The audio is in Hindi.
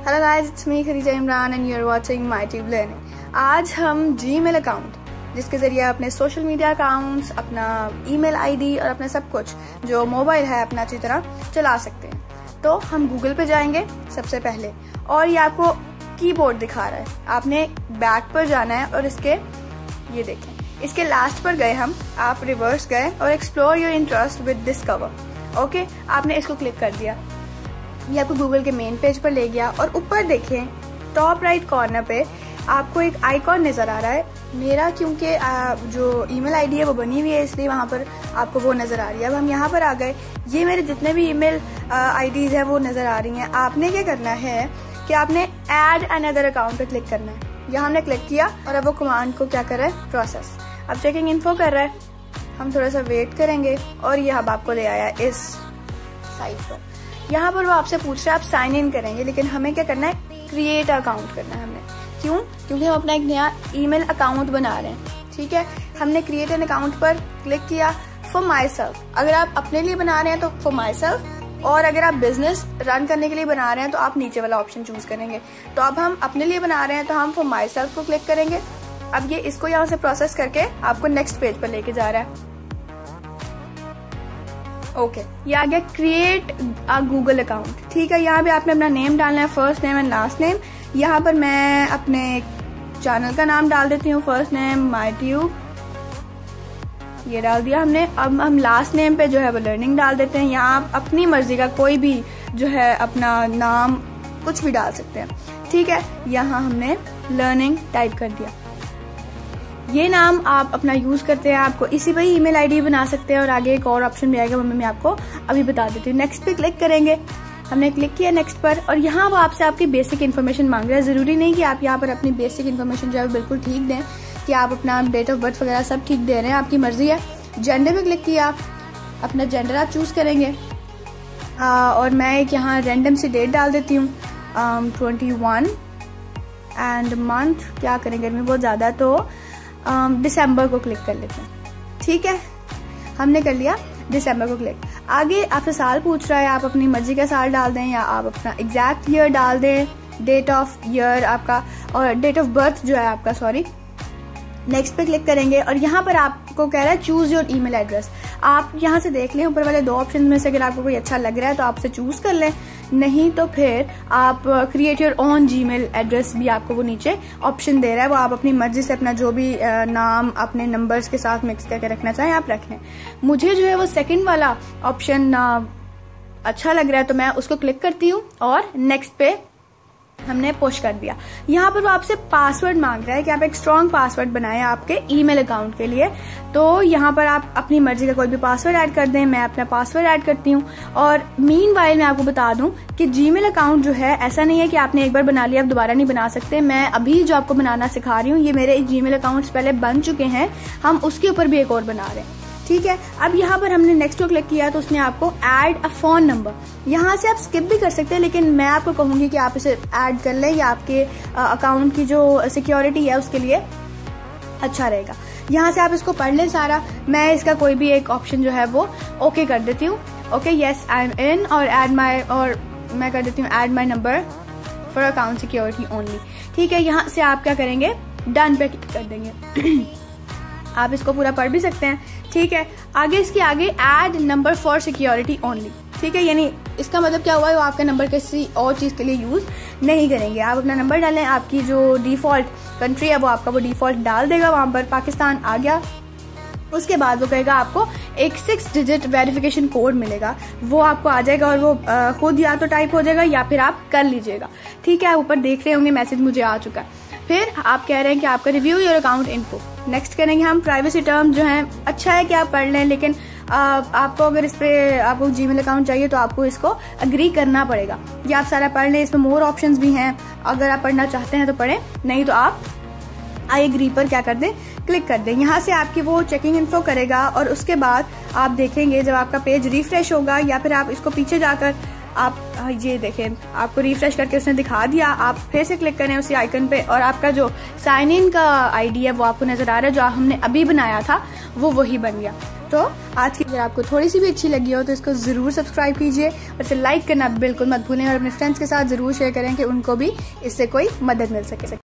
Hello guys, it's me Khadija Imran and you are watching My Tube Learning. आज हम जीमेल अकाउंट जिसके जरिए अपने सोशल मीडिया अकाउंट्स, अपना ईमेल आईडी और अपना सब कुछ जो मोबाइल है अपना अच्छी तरह चला सकते हैं। तो हम गूगल पे जाएंगे सबसे पहले और ये आपको कीबोर्ड दिखा रहा है। आपने बैक पर जाना है और इसके ये देखें, इसके लास्ट पर गए हम, आप रिवर्स गए और explore your interest with discover. Okay, आपने इसको क्लिक कर दिया, ये आपको गूगल के मेन पेज पर ले गया और ऊपर देखें टॉप राइट कॉर्नर पे आपको एक आइकॉन नजर आ रहा है। मेरा क्योंकि जो ईमेल आईडी है वो बनी हुई है इसलिए वहां पर आपको वो नजर आ रही है। अब हम यहाँ पर आ गए, ये मेरे जितने भी ईमेल आईडीज है वो नजर आ रही हैं। आपने क्या करना है कि आपने ऐड अनदर अकाउंट पे क्लिक करना है। यहाँ हमने क्लिक किया और अब वो कमांड को क्या कर रहा है, प्रोसेस। अब चेकिंग इन्फो कर रहा है, हम थोड़ा सा वेट करेंगे और ये अब आपको ले आया इस साइट पर। यहाँ पर वो आपसे पूछ रहा है आप साइन इन करेंगे, लेकिन हमें क्या करना है, क्रिएट अकाउंट करना है हमने। क्यों? क्योंकि हम अपना एक नया ईमेल अकाउंट बना रहे हैं। ठीक है, हमने क्रिएट एन अकाउंट पर क्लिक किया फॉर माई सेल्फ। अगर आप अपने लिए बना रहे हैं तो फॉर माई सेल्फ, और अगर आप बिजनेस रन करने के लिए बना रहे हैं तो आप नीचे वाला ऑप्शन चूज करेंगे। तो अब हम अपने लिए बना रहे हैं तो हम फॉर माई सेल्फ को क्लिक करेंगे। अब ये इसको यहाँ से प्रोसेस करके आपको नेक्स्ट पेज पर लेके जा रहा है। ओके, ये आ गया क्रिएट अ गूगल अकाउंट। ठीक है, यहाँ पे आपने अपना नेम डालना है, first name and last name. यहाँ पर मैं अपने चैनल का नाम डाल देती हूँ, फर्स्ट नेम माय ट्यूब, ये डाल दिया हमने। अब हम लास्ट नेम पे जो है वो लर्निंग डाल देते हैं। यहाँ आप अपनी मर्जी का कोई भी जो है अपना नाम कुछ भी डाल सकते हैं। ठीक है, यहाँ हमने लर्निंग टाइप कर दिया। ये नाम आप अपना यूज करते हैं, आपको इसी पे ईमेल आईडी बना सकते हैं और आगे एक और ऑप्शन भी आएगा, मैं आपको अभी बता देती हूँ। नेक्स्ट पे क्लिक करेंगे, हमने क्लिक किया नेक्स्ट पर और यहाँ वो आपसे आपकी बेसिक इन्फॉर्मेशन मांग रहा है। जरूरी नहीं कि आप यहाँ पर अपनी बेसिक इन्फॉर्मेशन जो है बिल्कुल ठीक दें, कि आप अपना डेट ऑफ बर्थ वगैरह सब ठीक दे रहे हैं, आपकी मर्जी है। जेंडर पे क्लिक किया, अपना जेंडर आप चूज करेंगे और मैं एक यहाँ रैंडम सी डेट डाल देती हूँ 21 एंड मंथ क्या करें, गर्मी बहुत ज्यादा है तो दिसंबर को क्लिक कर लेते हैं। ठीक है, हमने कर लिया दिसंबर को क्लिक। आगे आपसे साल पूछ रहा है, आप अपनी मर्जी का साल डाल दें या आप अपना एग्जैक्ट ईयर डाल दें, डेट ऑफ ईयर आपका और डेट ऑफ बर्थ जो है आपका, सॉरी। नेक्स्ट पे क्लिक करेंगे और यहाँ पर आपको कह रहा है चूज योर ईमेल एड्रेस। आप यहाँ से देख लें ऊपर वाले दो ऑप्शन में से अगर आपको कोई अच्छा लग रहा है तो आपसे चूज कर लें, नहीं तो फिर आप create your own Gmail address भी आपको वो नीचे ऑप्शन दे रहा है। वो आप अपनी मर्जी से अपना जो भी नाम अपने नंबर्स के साथ मिक्स करके रखना चाहें आप रख लें। मुझे जो है वो सेकंड वाला ऑप्शन अच्छा लग रहा है तो मैं उसको क्लिक करती हूँ और नेक्स्ट पे हमने पुश कर दिया। यहाँ पर वो आपसे पासवर्ड मांग रहा है कि आप एक स्ट्रॉन्ग पासवर्ड बनाएं आपके ईमेल अकाउंट के लिए। तो यहाँ पर आप अपनी मर्जी का कोई भी पासवर्ड ऐड कर दें, मैं अपना पासवर्ड ऐड करती हूँ। और मीनवाइल मैं आपको बता दूं कि जीमेल अकाउंट जो है ऐसा नहीं है कि आपने एक बार बना लिया आप दोबारा नहीं बना सकते। मैं अभी जो आपको बनाना सिखा रही हूँ ये मेरे जीमेल अकाउंट्स पहले बन चुके हैं, हम उसके ऊपर भी एक और बना रहे हैं। ठीक है, अब यहाँ पर हमने नेक्स्ट को क्लिक किया तो उसने आपको ऐड अ फोन नंबर, यहाँ से आप स्किप भी कर सकते हैं, लेकिन मैं आपको कहूंगी कि आप इसे ऐड कर लें, या आपके अकाउंट की जो सिक्योरिटी है उसके लिए अच्छा रहेगा। यहाँ से आप इसको पढ़ लें सारा। मैं इसका कोई भी एक ऑप्शन जो है वो ओके कर देती हूँ। ओके, यस आई एम इन, और ऐड माई, और मैं कर देती हूँ add my number for account security only. ठीक है, यहाँ से आप क्या करेंगे, डन पे क्लिक कर देंगे। आप इसको पूरा पढ़ भी सकते हैं। ठीक है, आगे इसके आगे add number for security only. ठीक है, यानी इसका मतलब क्या हुआ है, वो आपका नंबर किसी और चीज के लिए यूज नहीं करेंगे। आप अपना नंबर डालें, आपकी जो डिफॉल्ट कंट्री है वो आपका वो डिफॉल्ट डाल देगा, वहां पर पाकिस्तान आ गया। उसके बाद वो कहेगा आपको एक 6 डिजिट वेरिफिकेशन कोड मिलेगा, वो आपको आ जाएगा और वो खुद या तो टाइप हो जाएगा या फिर आप कर लीजिएगा। ठीक है, ऊपर देख रहे होंगे मैसेज मुझे आ चुका है। फिर आप कह रहे हैं कि आपका review your account info. Next करेंगे हम। प्राइवेसी टर्म जो है अच्छा है कि आप पढ़ लें, लेकिन आपको अगर इस पे आपको जीमेल अकाउंट चाहिए तो आपको इसको अग्री करना पड़ेगा। ये आप सारा पढ़ लें, इसमें मोर ऑप्शंस भी हैं, अगर आप पढ़ना चाहते हैं तो पढ़ें, नहीं तो आप आई एग्री पर क्या कर दें, क्लिक कर दें। यहाँ से आपकी वो चेकिंग इन्फो करेगा और उसके बाद आप देखेंगे जब आपका पेज रिफ्रेश होगा, या फिर आप इसको पीछे जाकर आप ये देखें, आपको रिफ्रेश करके उसने दिखा दिया, आप फिर से क्लिक करें उसी आइकन पे और आपका जो साइन इन का आईडी है वो आपको नजर आ रहा है, जो हमने अभी बनाया था वो वही बन गया। तो आज की अगर आपको थोड़ी सी भी अच्छी लगी हो तो इसको ज़रूर सब्सक्राइब कीजिए और इसे लाइक करना बिल्कुल मत भूलें और अपने फ्रेंड्स के साथ ज़रूर शेयर करें कि उनको भी इससे कोई मदद मिल सके।